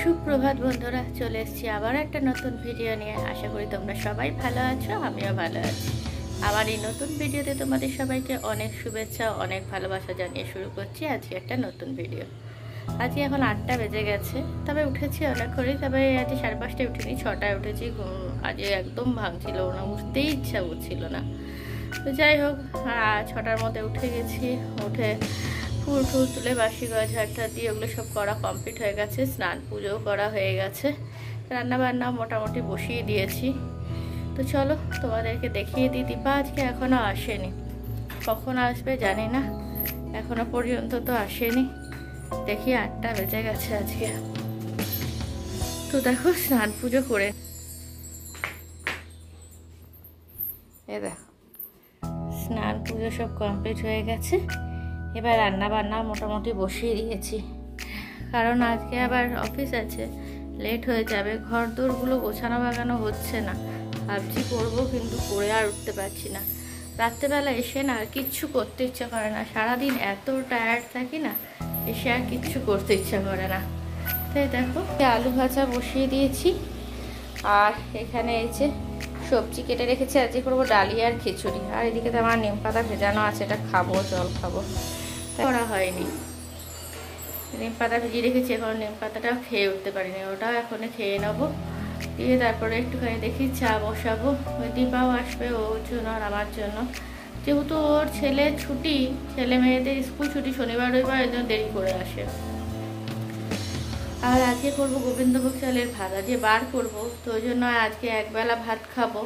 সুপ্রভাত বন্ধুরা, চলে এসেছি আবার একটা নতুন ভিডিও নিয়ে। আশা করি তোমরা সবাই ভালো আছো, আমিও ভালো আছি। আমার এই নতুন ভিডিওতে তোমাদের সবাইকে অনেক শুভেচ্ছা, অনেক ভালোবাসা জানিয়ে শুরু করছি আজকে একটা নতুন ভিডিও। আজকে এখন 8টা বেজে গেছে, তবে উঠেছি অনেক করে। তবে আজকে 5:30টায় উঠিনি, 6টায় উঠেছি। আজকে একদম ভাঙছিল না, উঠতেই ইচ্ছা করছিল না। তো যাই হোক, 6টার মধ্যে উঠে গেছি। উঠে ফুল টুল তুলে বাসি ঘর ঝাড়টা দিয়ে ওগুলো সব করা কমপ্লিট হয়ে গেছে। স্নান পুজোও করা হয়ে গেছে, রান্নাবান্না মোটামুটি বসিয়ে দিয়েছি। তো চলো তোমাদেরকে দেখিয়ে দিই। দীপা আজকে এখনও আসেনি, কখন আসবে জানি না, এখনো পর্যন্ত তো আসেনি। দেখি 8টা বেজে গেছে আজকে। তো দেখো স্নান পুজো করে দেখো স্নান পুজো সব কমপ্লিট হয়ে গেছে। এবার রান্না বান্না মোটামুটি বসিয়ে দিয়েছি, কারণ আজকে আবার অফিস আছে, লেট হয়ে যাবে। ঘর দোরগুলো গোছানো বাগানো হচ্ছে না, ভাবছি করবো, কিন্তু করে আর উঠতে পারছি না। রাত্রেবেলা এসে না আর কিচ্ছু করতে ইচ্ছা করে না, সারাদিন এত টায়ার্ড থাকি না, এসে আর কিচ্ছু করতে ইচ্ছা করে না। তাই দেখো আলু ভাজা বসিয়ে দিয়েছি, আর এখানে এই যে সবজি কেটে রেখেছি। আজকে করবো ডালিয়া আর খিচুড়ি। আর এদিকে তো আমার নিম পাতা ভেজানো আছে, এটা খাবো, জল খাবো, করা হয়নি। নিম পাতা ভিজিয়ে রেখেছি, এখন নিম পাতাটাও খেয়ে উঠতে পারিনি, ওটাও এখন খেয়ে নেবো। দিয়ে তারপরে একটুখানি দেখি চা বসাবো। ওই দীপাও আসবে, ওর জন্য আর আমার জন্য। যেহেতু ওর ছেলে ছুটি, ছেলে মেয়েদের স্কুল ছুটি শনিবার রবিবার, এর জন্য দেরি করে আসে। আর আজকে করবো গোবিন্দভোগ চালের ভাত, আজকে বার করবো, তো ওই জন্য আজকে একবেলা ভাত খাবো,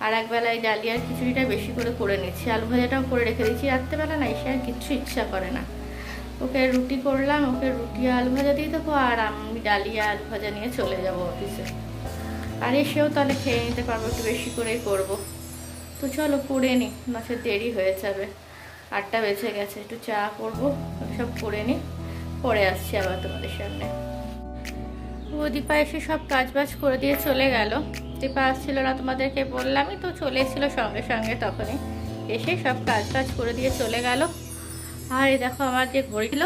আর একবেলায় ডালিয়ার খিচুড়িটা বেশি করে নিচ্ছি। আলু ভাজাটাও করে রেখে দিচ্ছি। রাত্রেবেলা না এসে আর কিচ্ছু ইচ্ছা করে না। ওকে রুটি করলাম, ওকে রুটি আলু ভাজা দিয়ে দেবো, আর আমি ডালিয়া আলু ভাজা নিয়ে চলে যাব অফিসে। আর এসেও তাহলে খেয়ে নিতে পারবো, একটু বেশি করেই করবো। তো চলো করে নিই, মাছের দেরি হয়ে যাবে, 8টা বেজে গেছে। একটু চা করবো, সব করে নিই, পরে আসছি আবার তোমাদের সামনে। ও দীপা এসে সব কাজ বাজ করে দিয়ে চলে গেল। দীপা আসছিল না, তোমাদেরকে বললামই তো, চলে এসেছিলো সঙ্গে সঙ্গে, তখনই এসে সব কাজ বাজ করে দিয়ে চলে গেল। আর এই দেখো আমার যে ঘড়ি ছিল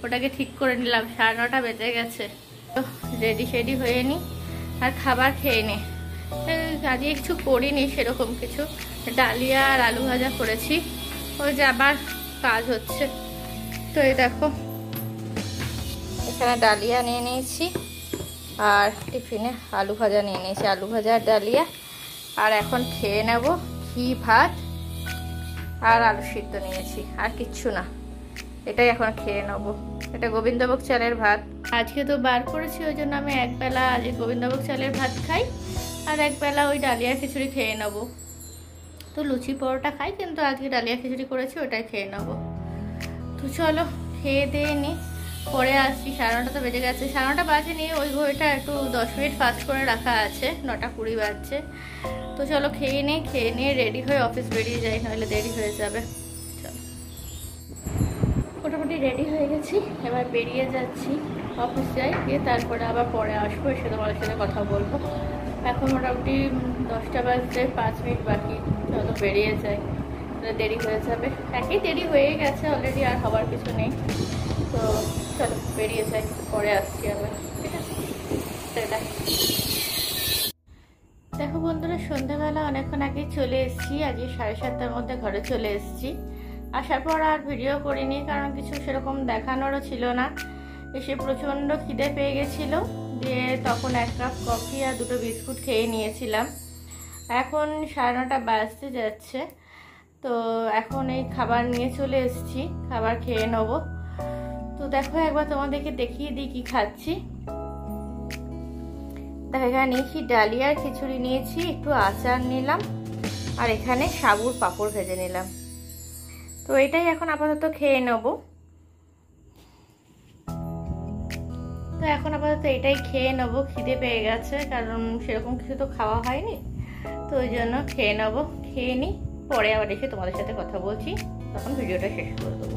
ওটাকে ঠিক করে নিলাম, 9:30 বেজে গেছে। রেডি শেডি হয়ে নি, আর খাবার খেয়ে নি। আজকে কিছু করিনি সেরকম কিছু, ডালিয়া আর আলু ভাজা করেছি। ওই যে আবার কাজ হচ্ছে। তো এই দেখো এখানে ডালিয়া নিয়ে নিয়েছি, আর টিফিনে আলু ভাজা নিয়ে নিয়েছি, আলু ভাজা আর ডালিয়া। আর এখন খেয়ে নেব ঘি ভাত আর আলু সিদ্ধ নিয়েছি, আর কিচ্ছু না, এটাই এখন খেয়ে নেবো। এটা গোবিন্দভোগ চালের ভাত। আজকে তো বার করেছি, ওই জন্য আমি একবেলা আজকে গোবিন্দভোগ চালের ভাত খাই, আর একবেলা ওই ডালিয়া খিচুড়ি খেয়ে নেবো। তো লুচি পরোটা খাই, কিন্তু আজকে ডালিয়া খিচুড়ি করেছি, ওটাই খেয়ে নেবো। তো চলো খেয়ে দিয়ে নিই, পরে আসছি। 9:30 তো বেজে গেছে, 9:30 বাজেনি, ওই ঘড়িটা একটু 10 মিনিট ফাস্ট করে রাখা আছে, 9:20 বাজছে। তো চলো খেয়ে নিই, খেয়ে নিয়ে রেডি হয়ে অফিস বেরিয়ে যাই, নাহলে দেরি হয়ে যাবে। চলো মোটামুটি রেডি হয়ে গেছি, এবার বেরিয়ে যাচ্ছি, অফিস যাই, গিয়ে তারপরে আবার পরে আসবো, এসে তোমাদের সাথে কথা বলবো। এখন মোটামুটি 10টা বাজতে 5 মিনিট বাকি, চলো বেরিয়ে যাই, দেরি হয়ে যাবে। একই দেরি হয়ে গেছে অলরেডি, আর হওয়ার কিছু নেই। তো চলো বেরিয়ে যাই, পরে আসছি আবার, ঠিক আছে? দেখো বন্ধুরা, সন্ধ্যাবেলা অনেকক্ষণ আগে চলে এসেছি, আজকে 7:30টার মধ্যে ঘরে চলে এসেছি। আসার পর আর ভিডিও করিনি, কারণ কিছু সেরকম দেখানোরও ছিল না। এসে প্রচণ্ড খিদে পেয়ে গেছিলো, দিয়ে তখন 1 কাপ কফি আর 2টো বিস্কুট খেয়ে নিয়েছিলাম। এখন 9:30 বাজতে যাচ্ছে, তো এখন এই খাবার নিয়ে চলে এসেছি, খাবার খেয়ে নেবো। তো দেখো একবার তোমাদেরকে দেখিয়ে দিই কি খাচ্ছি। দেখো এখানে নিয়েছি ডালিয়ার খিচুড়ি নিয়েছি, একটু আচার নিলাম, আর এখানে সাবুর পাঁপড় ভেজে নিলাম। তো এটাই এখন আপাতত খেয়ে নেবো। তো এখন আপাতত এটাই খেয়ে নেবো, খিদে পেয়ে গেছে, কারণ সেরকম কিছু তো খাওয়া হয়নি, তো ওই জন্য খেয়ে নেবো। খেয়ে নিই, পরে আবার এসে তোমাদের সাথে কথা বলছি, তখন ভিডিওটা শেষ করে দেবো।